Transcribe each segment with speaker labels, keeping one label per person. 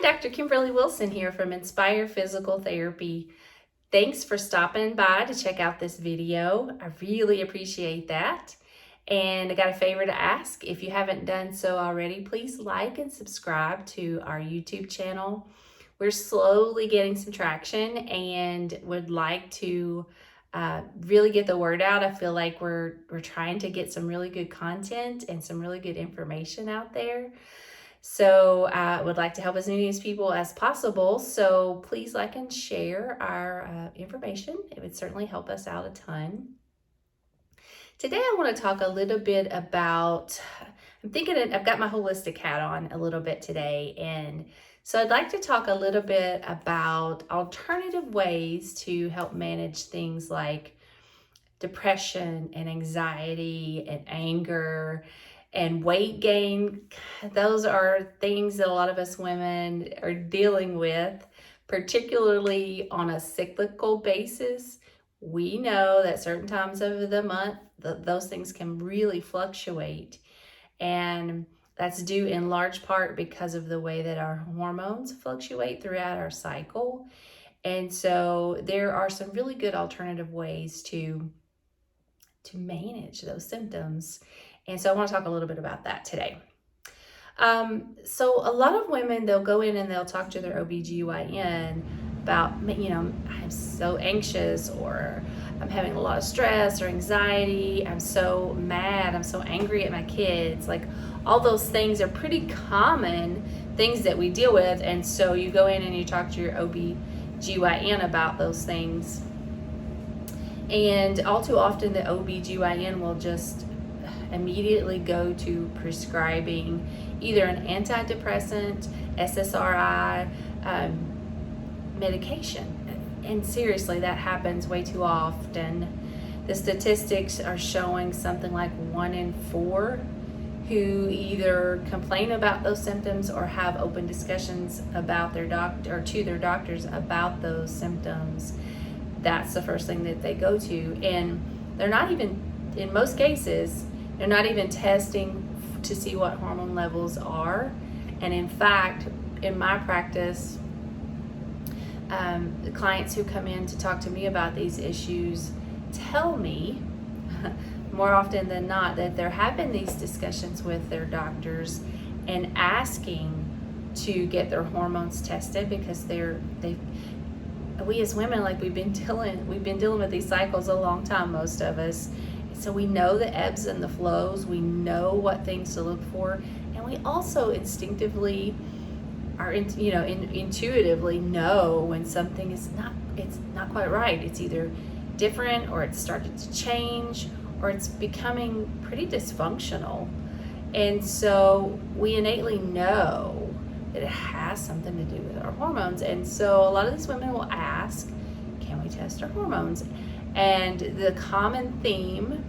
Speaker 1: Dr. Kimberly Wilson here from Inspire Physical Therapy. Thanks for stopping by to check out this video. I really appreciate that. And I got a favor to ask. If you haven't done so already, please like and subscribe to our YouTube channel. We're slowly getting some traction and would like to really get the word out. I feel like we're trying to get some really good content and some really good information out there. So I would like to help as many people as possible. So please like and share our information. It would certainly help us out a ton. Today I want to talk a little bit about, I've got my holistic hat on a little bit today. And so I'd like to talk a little bit about alternative ways to help manage things like depression and anxiety and anger and weight gain. Those are things that a lot of us women are dealing with, particularly on a cyclical basis. We know that certain times of the month, those things can really fluctuate. And that's due in large part because of the way that our hormones fluctuate throughout our cycle. And so there are some really good alternative ways to manage those symptoms. And so I want to talk a little bit about that today. So a lot of women, they'll go in and they'll talk to their OBGYN about, I'm so anxious, or I'm having a lot of stress or anxiety. I'm so mad. I'm so angry at my kids. Like, all those things are pretty common things that we deal with. And so you go in and you talk to your OBGYN about those things. And all too often the OBGYN will just immediately go to prescribing either an antidepressant, SSRI, medication. And seriously, that happens way too often. The statistics are showing something like 1 in 4 who either complain about those symptoms or have open discussions about their doctor or to their doctors about those symptoms. That's the first thing that they go to. And they're not even, in most cases, they're not even testing to see what hormone levels are. And in fact, in my practice, the clients who come in to talk to me about these issues tell me more often than not that they're having these discussions with their doctors and asking to get their hormones tested because we as women, like, we've been dealing with these cycles a long time, most of us. So we know the ebbs and the flows. We know what things to look for, and we also instinctively intuitively know when something is not quite right. It's either different, or it's started to change, or it's becoming pretty dysfunctional. And so we innately know that it has something to do with our hormones. And so a lot of these women will ask, can we test our hormones? And the common theme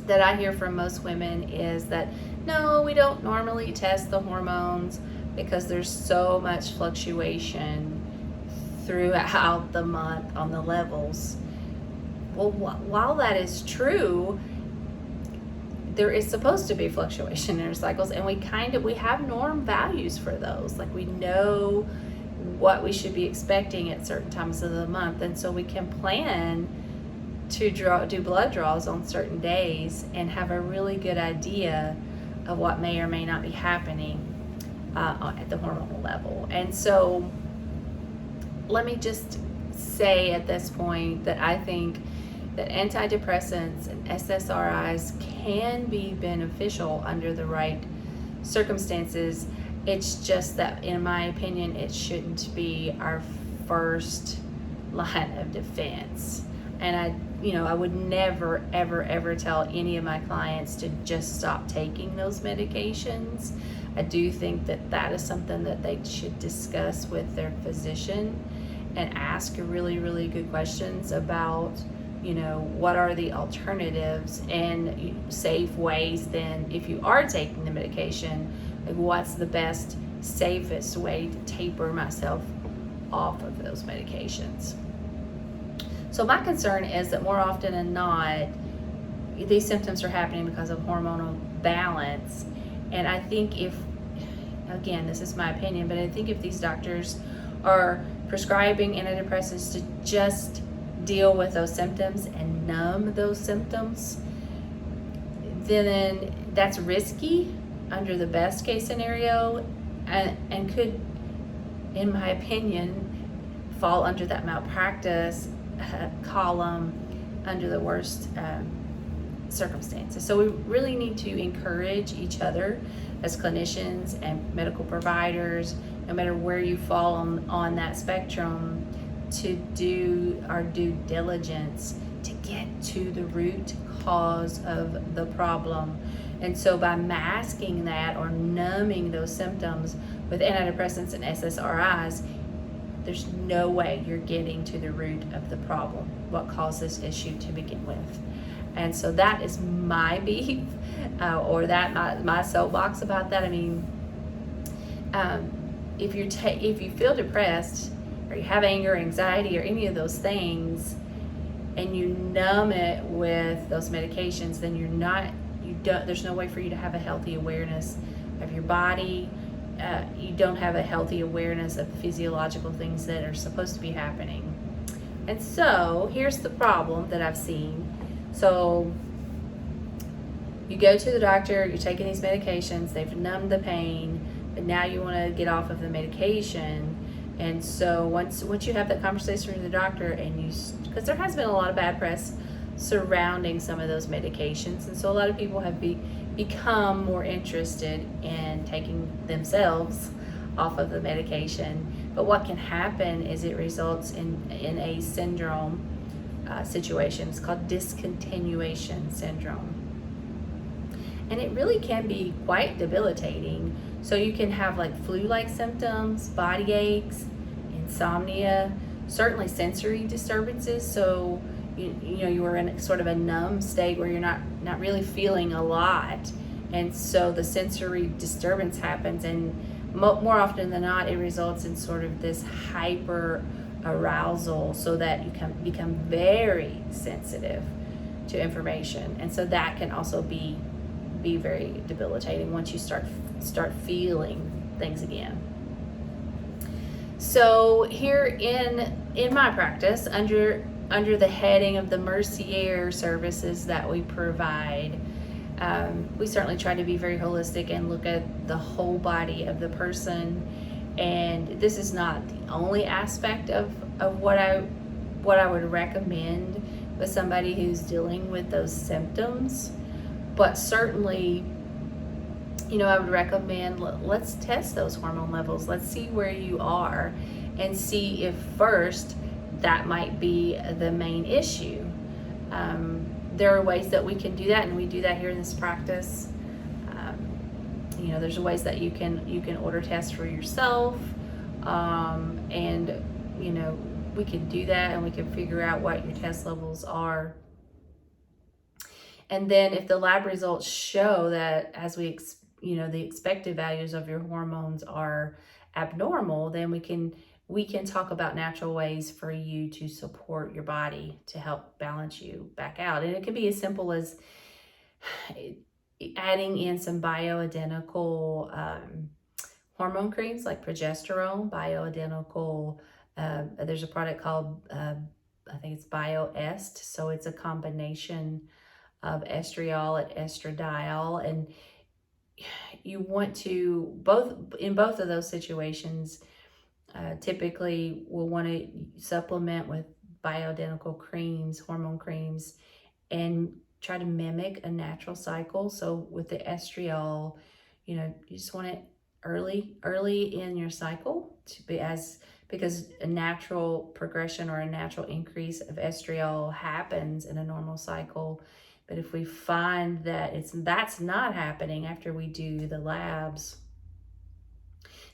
Speaker 1: that I hear from most women is that, no, we don't normally test the hormones because there's so much fluctuation throughout the month on the levels. Well, while that is true, there is supposed to be fluctuation in our cycles, and we have norm values for those. Like, we know what we should be expecting at certain times of the month, and so we can plan to do blood draws on certain days and have a really good idea of what may or may not be happening at the hormonal level. And so let me just say at this point that I think that antidepressants and SSRIs can be beneficial under the right circumstances. It's just that, in my opinion, it shouldn't be our first line of defense. And I would never, ever, ever tell any of my clients to just stop taking those medications. I do think that is something that they should discuss with their physician and ask really, really good questions about, what are the alternatives and safe ways. Then, if you are taking the medication, like, what's the best, safest way to taper myself off of those medications? So my concern is that more often than not, these symptoms are happening because of hormonal balance. And I think if again, this is my opinion, but I think if these doctors are prescribing antidepressants to just deal with those symptoms and numb those symptoms, then that's risky under the best case scenario, and could, in my opinion, fall under that malpractice column under the worst circumstances. So we really need to encourage each other as clinicians and medical providers, no matter where you fall on that spectrum, to do our due diligence to get to the root cause of the problem. And so by masking that or numbing those symptoms with antidepressants and SSRIs, there's no way you're getting to the root of the problem, what caused this issue to begin with. And so that is my beef, or that my soapbox about that. I mean, if you feel depressed, or you have anger, anxiety, or any of those things, and you numb it with those medications, then there's no way for you to have a healthy awareness of your body. You don't have a healthy awareness of the physiological things that are supposed to be happening. And so here's the problem that I've seen. So you go to the doctor, you're taking these medications, they've numbed the pain, but now you want to get off of the medication. And so once you have that conversation with the doctor, and because there has been a lot of bad press surrounding some of those medications, and so a lot of people have become more interested in taking themselves off of the medication. But what can happen is it results in a syndrome situation. It's called discontinuation syndrome. And it really can be quite debilitating. So you can have like flu-like symptoms, body aches, insomnia, certainly sensory disturbances. So you were in sort of a numb state where you're not really feeling a lot, and so the sensory disturbance happens, and more often than not it results in sort of this hyper arousal, so that you can become very sensitive to information. And so that can also be very debilitating once you start feeling things again. So here in my practice, under the heading of the Mercier services that we provide, we certainly try to be very holistic and look at the whole body of the person. And this is not the only aspect of what I would recommend with somebody who's dealing with those symptoms, but certainly, I would recommend, let's test those hormone levels. Let's see where you are, and see if first that might be the main issue. There are ways that we can do that, and we do that here in this practice. There's ways that you can order tests for yourself, and we can do that, and we can figure out what your test levels are. And then if the lab results show that, as the expected values of your hormones are abnormal, then we can talk about natural ways for you to support your body to help balance you back out. And it can be as simple as adding in some bioidentical hormone creams like progesterone, bioidentical. There's a product called, I think it's BioEst. So it's a combination of estriol and estradiol. And you want to, in both of those situations, typically we'll want to supplement with bioidentical creams, hormone creams, and try to mimic a natural cycle. So with the estriol, you just want it early in your cycle to be because a natural progression or a natural increase of estriol happens in a normal cycle. But if we find that that's not happening after we do the labs,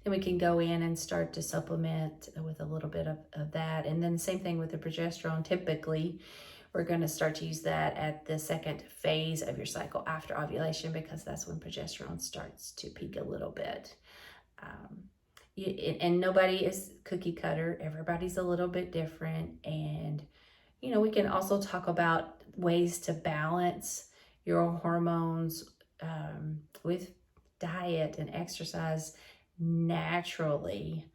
Speaker 1: then we can go in and start to supplement with a little bit of that. And then the same thing with the progesterone. Typically, we're going to start to use that at the second phase of your cycle after ovulation, because that's when progesterone starts to peak a little bit. And nobody is cookie cutter. Everybody's a little bit different. And, we can also talk about ways to balance your hormones with diet and exercise naturally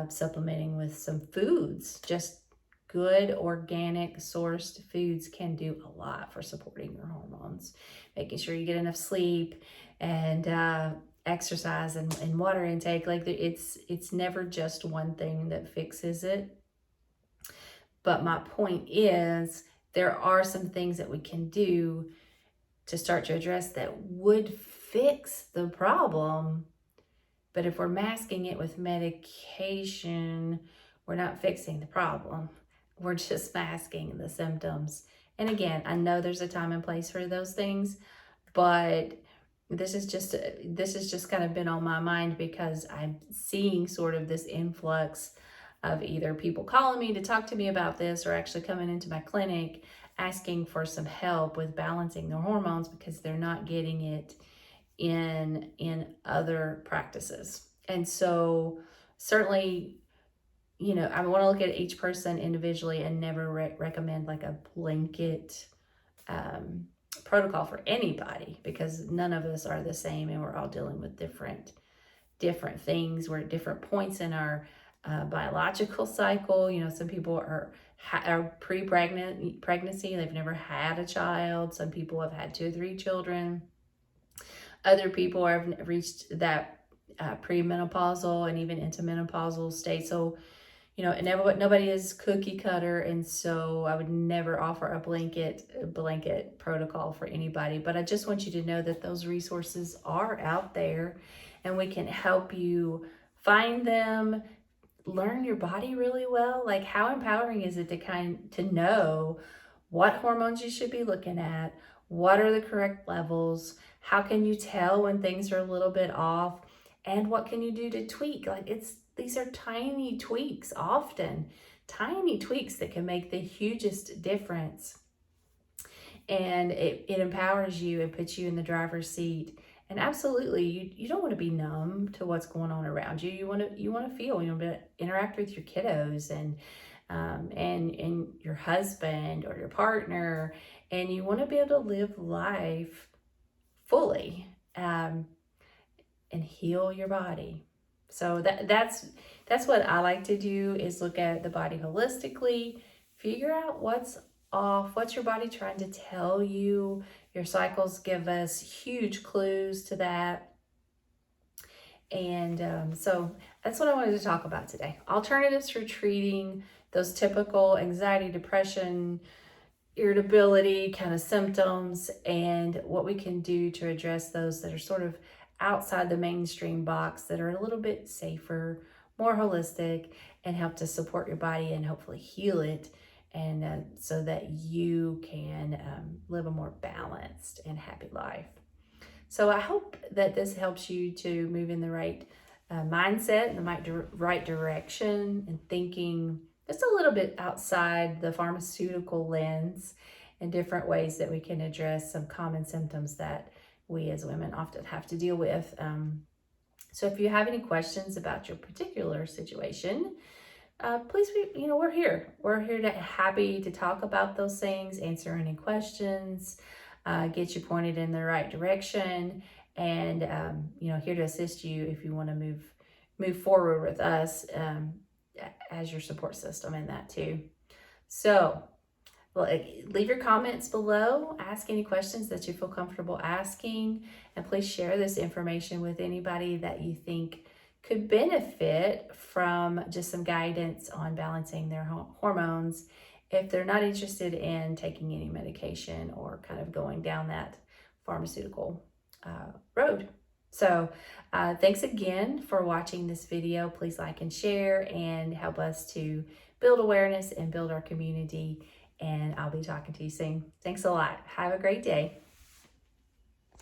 Speaker 1: supplementing with some foods. Just good organic sourced foods can do a lot for supporting your hormones. Making sure you get enough sleep and exercise and water intake. Like it's never just one thing that fixes it. But my point is, there are some things that we can do to start to address that would fix the problem. But if we're masking it with medication, we're not fixing the problem. We're just masking the symptoms. And again, I know there's a time and place for those things, but this is just kind of been on my mind because I'm seeing sort of this influx of either people calling me to talk to me about this or actually coming into my clinic asking for some help with balancing their hormones because they're not getting it in other practices. And so certainly, you know, I want to look at each person individually and never recommend like a blanket protocol for anybody, because none of us are the same and we're all dealing with different things. We're at different points in our biological cycle. You know, some people are pregnancy, they've never had a child. Some people have had 2 or 3 children. Other people have reached that premenopausal and even into menopausal state. So, you know, nobody is cookie cutter, and so I would never offer a blanket protocol for anybody. But I just want you to know that those resources are out there, and we can help you find them, learn your body really well. Like, how empowering is it to know what hormones you should be looking at, what are the correct levels, how can you tell when things are a little bit off, and what can you do to tweak? Like, these are tiny tweaks, often tiny tweaks that can make the hugest difference. And it empowers you and puts you in the driver's seat. And absolutely, you don't want to be numb to what's going on around you. You want to feel, you want to interact with your kiddos and your husband or your partner, and you want to be able to live life fully and heal your body. So that's what I like to do, is look at the body holistically, figure out what's off, what's your body trying to tell you. Your cycles give us huge clues to that. And so that's what I wanted to talk about today. Alternatives for treating those typical anxiety, depression, irritability kind of symptoms, and what we can do to address those that are sort of outside the mainstream box, that are a little bit safer, more holistic, and help to support your body and hopefully heal it, and so that you can live a more balanced and happy life. So I hope that this helps you to move in the right mindset, in the right direction, and thinking just a little bit outside the pharmaceutical lens, and different ways that we can address some common symptoms that we as women often have to deal with. So if you have any questions about your particular situation, please, we're here. We're here happy to talk about those things, answer any questions, get you pointed in the right direction, and here to assist you if you want to move forward with us as your support system in that too. So, leave your comments below, ask any questions that you feel comfortable asking, and please share this information with anybody that you think could benefit from just some guidance on balancing their hormones, if they're not interested in taking any medication or kind of going down that pharmaceutical road. So thanks again for watching this video. Please like and share and help us to build awareness and build our community. And I'll be talking to you soon. Thanks a lot. Have a great day.